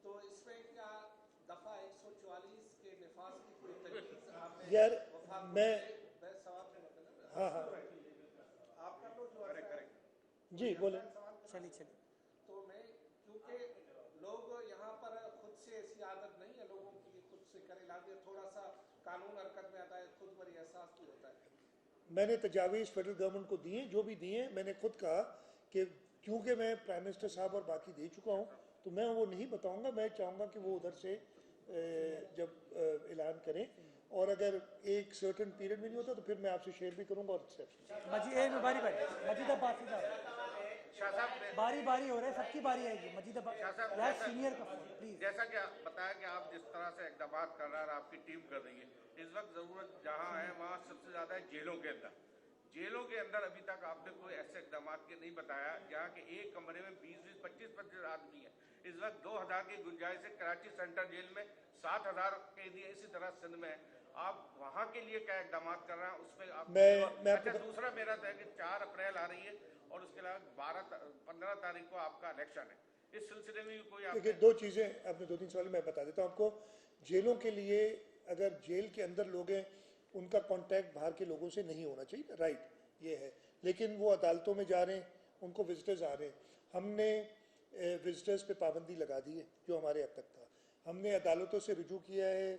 तो इसमें क्या दफा 144 के निफाज की कोई तजवीज़ आपने यार वफाक को मैं सवाल में मतलब हाँ हाँ आपका तो जो है जी बोले। चलिए तो मैं क्योंकि लोग यहाँ पर खुद से ऐसी आदत नहीं है लोगों की खुद से करे लागे, थोड़ा सा कानून हरकत में आता है, खुद पर एहसास भी होता है। मैंने तजावीज़ फेडरल गवर्नमेंट को दिए, जो भी दिए मैंने खुद कहा कि क्योंकि मैं प्राइम मिनिस्टर साहब और बाकी दे चुका हूँ तो मैं वो नहीं बताऊँगा। मैं चाहूँगा कि वो उधर से जब ऐलान करें, और अगर एक सर्टेन पीरियड में नहीं होता तो फिर मैं आपसे शेयर भी करूँगा। और बारी बारी हो रहा है, सबकी बारी आएगी। मजीद यार सीनियर का प्लीज। जैसा कि बताया कि आप जिस तरह से इकदाम कर रहे हैं और आपकी टीम कर रही है, इस वक्त जरूरत जहां है वहां सबसे ज्यादा है जेलों के अंदर। जेलों के अंदर अभी तक आपने कोई ऐसे इकदाम के नहीं बताया जहाँ के एक कमरे में 20-20, 25-25 आदमी है। इस वक्त 2000 की गुंजाइश है कराची सेंट्रल जेल में, 7000 कैदी है, इसी तरह सिंध में है। आप वहाँ के लिए क्या इकदाम कर रहे हैं उस पर आप अच्छा। दूसरा मेरा है कि 4 अप्रैल आ रही है और उसके अलावा 15 तारीख को आपका इलेक्शन है, इस सिलसिले में भी कोई देखिए दो चीज़ें, आपने 2-3 सवाल मैं बता देता हूँ आपको। जेलों के लिए अगर जेल के अंदर लोग हैं उनका कांटेक्ट बाहर के लोगों से नहीं होना चाहिए, राइट, ये है। लेकिन वो अदालतों में जा रहे हैं, उनको विजिटर्स आ रहे हैं। हमने विजिटर्स पे पाबंदी लगा दी है जो हमारे अब तक था। हमने अदालतों से रुजू किया है,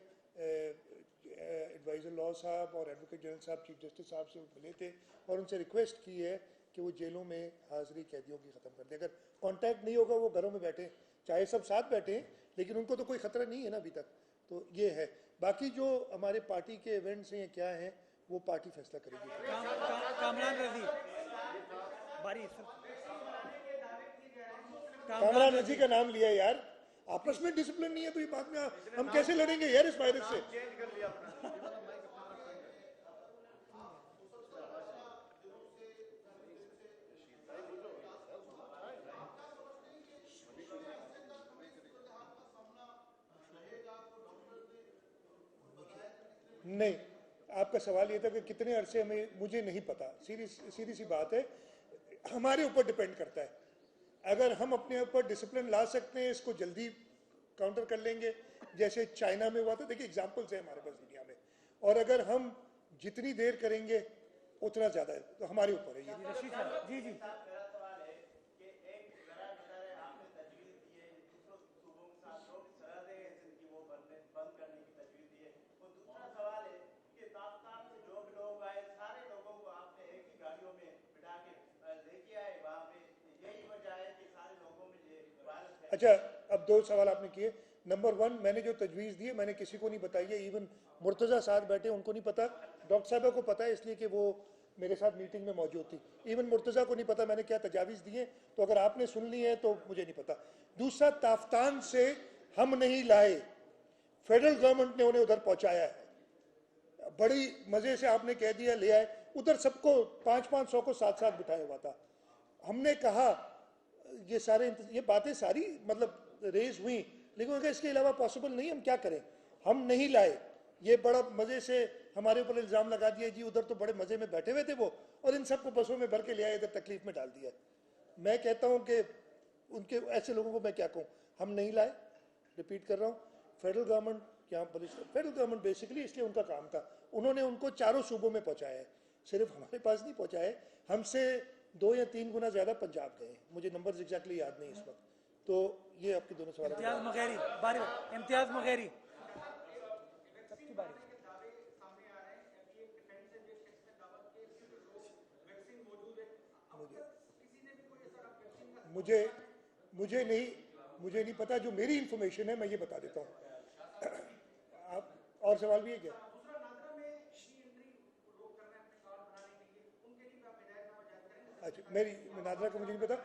एडवाइज़र लॉ साहब और एडवोकेट जनरल साहब चीफ जस्टिस साहब से मिले थे और उनसे रिक्वेस्ट की है कि वो जेलों में हाजिरी कैदियों की ख़त्म कर दें। अगर कांटेक्ट नहीं होगा वो घरों में बैठे, चाहे सब साथ बैठे हैं, लेकिन उनको तो कोई ख़तरा नहीं है ना अभी तक। तो ये है। बाकी जो हमारे पार्टी के इवेंट्स हैं क्या हैं वो पार्टी फैसला करेगी। कामरान रजी बारी कामरान रजी का नाम लिया यार, आपस में डिसिप्लिन नहीं है तो ये बाद में हम कैसे लड़ेंगे यार इस वायरस से। नहीं, आपका सवाल ये था कि कितने अरसे हमें, मुझे नहीं पता। सीधी सी बात है, हमारे ऊपर डिपेंड करता है। अगर हम अपने ऊपर डिसिप्लिन ला सकते हैं, इसको जल्दी काउंटर कर लेंगे जैसे चाइना में हुआ था। देखिए एग्जांपल्स है हमारे पास दुनिया में, और अगर हम जितनी देर करेंगे उतना ज़्यादा है, तो हमारे ऊपर है ये। जी अच्छा, अब 2 सवाल आपने किए। नंबर 1, मैंने जो तजवीज़ दी है मैंने किसी को नहीं बताई है। इवन मुर्तज़ा साथ बैठे उनको नहीं पता, डॉक्टर साहबा को पता है इसलिए कि वो मेरे साथ मीटिंग में मौजूद थी। इवन मुर्तज़ा को नहीं पता मैंने क्या तजावीज़ दी है, तो अगर आपने सुन ली है तो मुझे नहीं पता। दूसरा, ताफ्तान से हम नहीं लाए, फेडरल गवर्नमेंट ने उन्हें उधर पहुँचाया है। बड़ी मज़े से आपने कह दिया ले आए, उधर सबको 500 को साथ साथ बिठाया हुआ था। हमने कहा ये बातें सारी मतलब रेज हुई, लेकिन अगर इसके अलावा पॉसिबल नहीं, हम क्या करें, हम नहीं लाए। ये बड़ा मज़े से हमारे ऊपर इल्ज़ाम लगा दिया जी उधर तो बड़े मज़े में बैठे हुए थे वो, और इन सबको बसों में भर के ले आए, इधर तकलीफ में डाल दिया। मैं कहता हूँ कि उनके ऐसे लोगों को मैं क्या कहूँ, हम नहीं लाए, रिपीट कर रहा हूँ। फेडरल गवर्नमेंट यहाँ पुलिस, फेडरल गवर्नमेंट बेसिकली इसलिए उनका काम था, उन्होंने उनको चारों सूबों में पहुँचाया है, सिर्फ हमारे पास नहीं पहुँचाया है, हमसे 2 या 3 गुना ज़्यादा पंजाब गए, मुझे नंबर्स एग्जैक्टली याद नहीं इस वक्त। तो ये आपके दोनों सवाल। इम्तियाज मगेरी बारी, इम्तियाज मगेरी सबकी बारी। मुझे नहीं पता, जो मेरी इंफॉर्मेशन है मैं ये बता देता हूँ। आप और सवाल भी है क्या? अच्छा, मेरी नादरा का मुझे नहीं पता,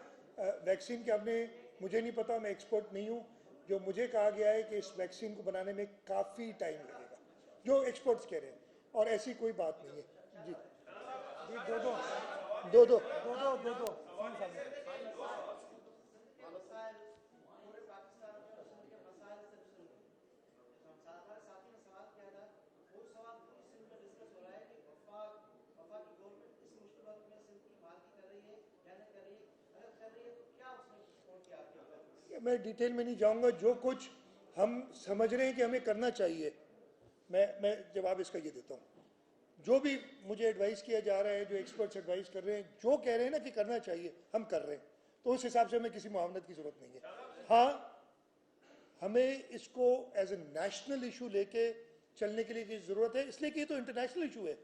वैक्सीन के आपने, मुझे नहीं पता, मैं एक्सपर्ट नहीं हूँ। जो मुझे कहा गया है कि इस वैक्सीन को बनाने में काफ़ी टाइम लगेगा, जो एक्सपर्ट्स कह रहे हैं, और ऐसी कोई बात नहीं है जी। दो मैं डिटेल में नहीं जाऊंगा, जो कुछ हम समझ रहे हैं कि हमें करना चाहिए, मैं जवाब इसका ये देता हूँ। जो भी मुझे एडवाइस किया जा रहा है, जो एक्सपर्ट्स एडवाइस कर रहे हैं, जो कह रहे हैं ना कि करना चाहिए, हम कर रहे हैं, तो उस हिसाब से हमें किसी मुआवनत की जरूरत नहीं है। हाँ, हमें इसको एज ए नेशनल इशू लेके चलने के लिए की जरूरत है, इसलिए कि ये तो इंटरनेशनल इशू है।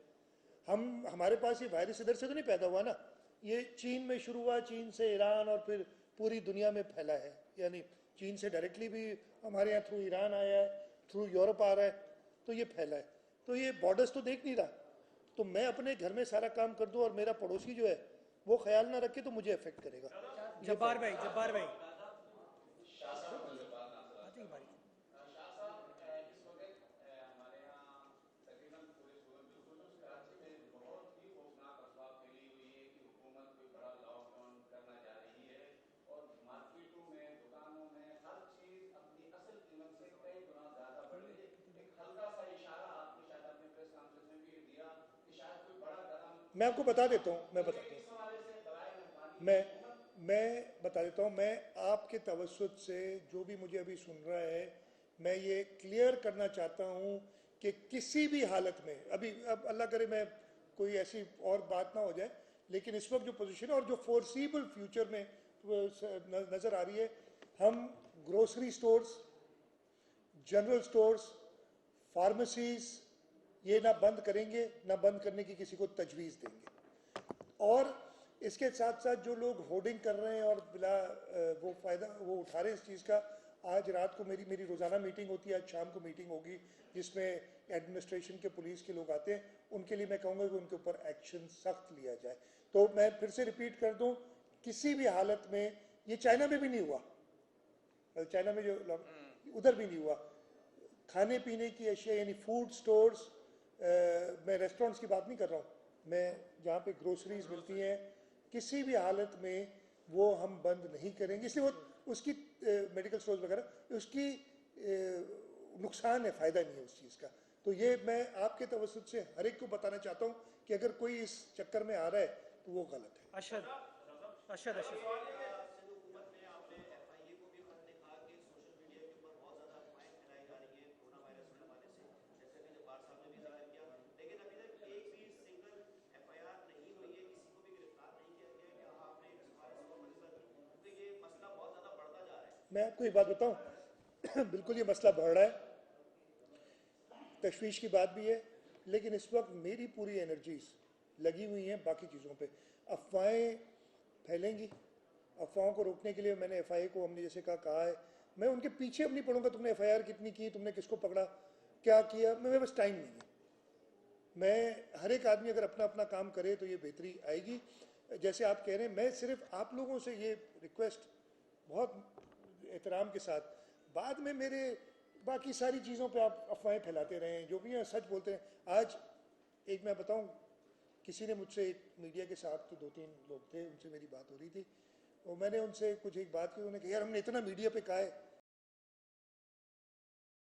हमारे पास ये वायरस इधर से तो नहीं पैदा हुआ ना, ये चीन में शुरू हुआ, चीन से ईरान और फिर पूरी दुनिया में फैला है, यानी चीन से डायरेक्टली भी हमारे यहाँ थ्रू ईरान आया है, थ्रू यूरोप आ रहा है, तो ये फैला है। तो ये बॉर्डर्स तो देख नहीं रहा, तो मैं अपने घर में सारा काम कर दूं और मेरा पड़ोसी जो है वो ख्याल ना रखे तो मुझे अफेक्ट करेगा। जब्बार भाई मैं आपको बता देता हूँ, मैं बता देता हूँ, मैं आपके तवज्जुद से जो भी मुझे अभी सुन रहा है, मैं ये क्लियर करना चाहता हूँ कि किसी भी हालत में, अभी अब अल्लाह करे मैं कोई ऐसी और बात ना हो जाए, लेकिन इस वक्त जो पोजीशन है और जो फोर्सिबल फ्यूचर में नज़र आ रही है, हम grocery stores, general stores, pharmacies ये ना बंद करेंगे, ना बंद करने की किसी को तजवीज़ देंगे। और इसके साथ साथ जो लोग होर्डिंग कर रहे हैं और बिला वो फ़ायदा वो उठा रहे हैं इस चीज़ का, आज रात को मेरी रोज़ाना मीटिंग होती है, आज शाम को मीटिंग होगी जिसमें एडमिनिस्ट्रेशन के, पुलिस के लोग आते हैं, उनके लिए मैं कहूँगा कि उनके ऊपर एक्शन सख्त लिया जाए। तो मैं फिर से रिपीट कर दूँ, किसी भी हालत में, ये चाइना में भी नहीं हुआ, चाइना में जो उधर भी नहीं हुआ, खाने पीने की अशिया यानी फूड स्टोर्स, मैं रेस्टोरेंट्स की बात नहीं कर रहा हूँ, मैं जहाँ पे ग्रोसरीज मिलती हैं, किसी भी हालत में वो हम बंद नहीं करेंगे। इसलिए वो उसकी मेडिकल स्टोर्स वगैरह उसकी नुकसान है, फ़ायदा नहीं है उस चीज़ का। तो ये मैं आपके तवज्जुद से हर एक को बताना चाहता हूँ कि अगर कोई इस चक्कर में आ रहा है तो वो गलत है। अशद मैं आपको एक बात बताऊं, बिल्कुल ये मसला बढ़ रहा है, तशवीश की बात भी है, लेकिन इस वक्त मेरी पूरी एनर्जीज लगी हुई हैं बाकी चीज़ों पे। अफवाहें फैलेंगी, अफवाहों को रोकने के लिए मैंने FIA को, हमने जैसे कहा है, मैं उनके पीछे अब नहीं पढ़ूंगा, तुमने FIR कितनी की, तुमने किसको पकड़ा, क्या किया, मैं बस टाइम नहीं है। मैं हर एक आदमी अगर अपना अपना काम करे तो ये बेहतरी आएगी। जैसे आप कह रहे हैं, मैं सिर्फ आप लोगों से ये रिक्वेस्ट बहुत एहतराम के साथ, बाद में मेरे बाकी सारी चीज़ों पे आप अफवाहें फैलाते रहें, जो भी हैं सच बोलते हैं। आज एक मैं बताऊं, किसी ने मुझसे, मीडिया के साथ तो 2-3 लोग थे, उनसे मेरी बात हो रही थी और मैंने उनसे कुछ एक बात की, उन्होंने कहा यार हमने इतना मीडिया पे कहा है